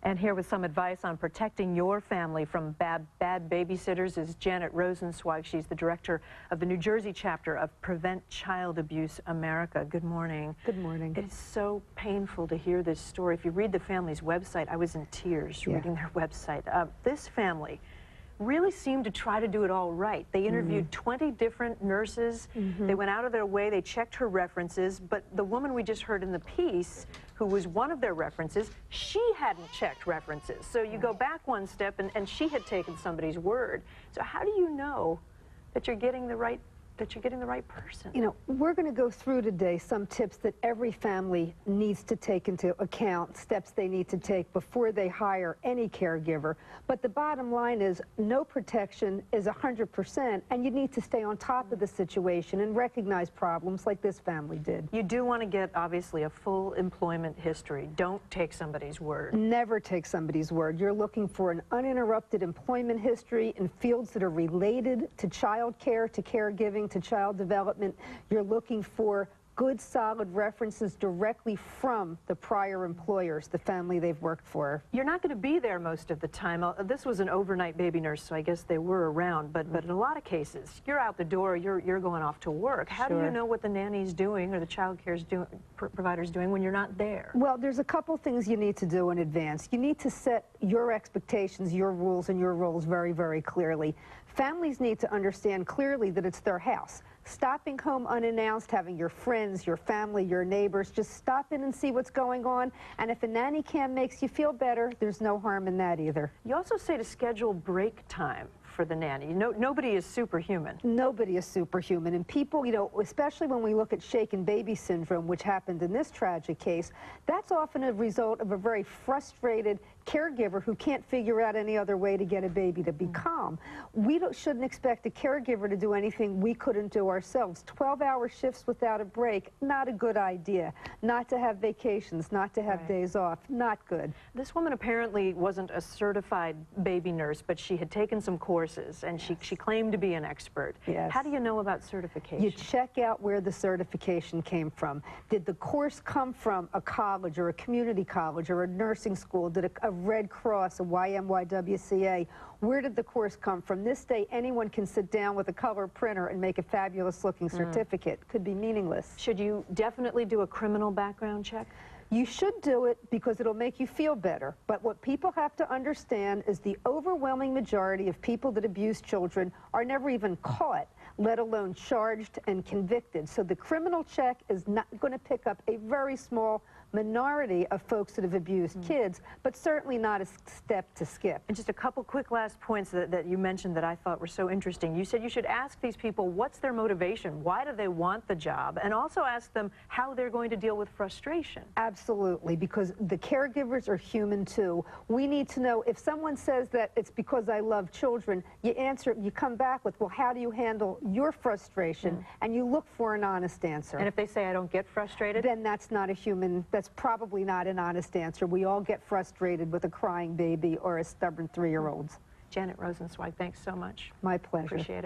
And here with some advice on protecting your family from bad babysitters is Janet Rosenzweig. She's the director of the New Jersey chapter of Prevent Child Abuse America. Good morning. Good morning. It's so painful to hear this story. If you read the family's website, I was in tears reading their website. This family really seemed to try to do it all right. They interviewed 20 different nurses. They went out of their way. They checked her references. But the woman we just heard in the piece, who was one of their references, she hadn't checked references. So you go back one step, and she had taken somebody's word. So how do you know that you're getting the right person? You know, we're going to go through today some tips that every family needs to take into account, steps they need to take before they hire any caregiver. But the bottom line is no protection is 100%, and you need to stay on top of the situation and recognize problems like this family did. You do want to get, obviously, a full employment history. Don't take somebody's word. Never take somebody's word. You're looking for an uninterrupted employment history in fields that are related to child care, to caregiving, to child development. You're looking for good, solid references directly from the prior employers, the family they've worked for. You're not going to be there most of the time. This was an overnight baby nurse, so I guess they were around. But in a lot of cases, you're out the door, you're going off to work. How do you know what the nanny's doing or the child care's provider's doing when you're not there? Well, there's a couple things you need to do in advance. You need to set your expectations, your rules, and your roles very, very clearly. Families need to understand clearly that it's their house. Stopping home unannounced, having your friends, your family, your neighbors, just stop in and see what's going on. And if a nanny cam makes you feel better, there's no harm in that either. You also say to schedule break time for the nanny. Nobody is superhuman. Nobody is superhuman. And people, you know, especially when we look at shaken baby syndrome, which happened in this tragic case, that's often a result of a very frustrated caregiver who can't figure out any other way to get a baby to be calm. We shouldn't expect a caregiver to do anything we couldn't do ourselves. 12-hour shifts without a break, not a good idea. Not to have vacations, not to have days off, not good. This woman apparently wasn't a certified baby nurse, but she had taken some courses, and she claimed to be an expert. How do you know about certification? You check out where the certification came from. Did the course come from a college or a community college or a nursing school? Did a Red Cross, a YMYWCA? Where did the course come from? This day, anyone can sit down with a color printer and make a fabulous-looking certificate. Could be meaningless. Should you definitely do a criminal background check? You should do it because it'll make you feel better. But what people have to understand is the overwhelming majority of people that abuse children are never even caught, let alone charged and convicted. So the criminal check is not going to pick up a very small minority of folks that have abused kids, but certainly not a step to skip. And just a couple quick last points that you mentioned that I thought were so interesting. You said you should ask these people what's their motivation, why do they want the job, and also ask them how they're going to deal with frustration. Absolutely, because the caregivers are human too. We need to know if someone says that it's because I love children, you come back with, well, how do you handle your frustration? And you look for an honest answer. And if they say I don't get frustrated? Then that's not a human, that's probably not an honest answer. We all get frustrated with a crying baby or a stubborn 3-year-old. Janet Rosenzweig, thanks so much. My pleasure. Appreciate it.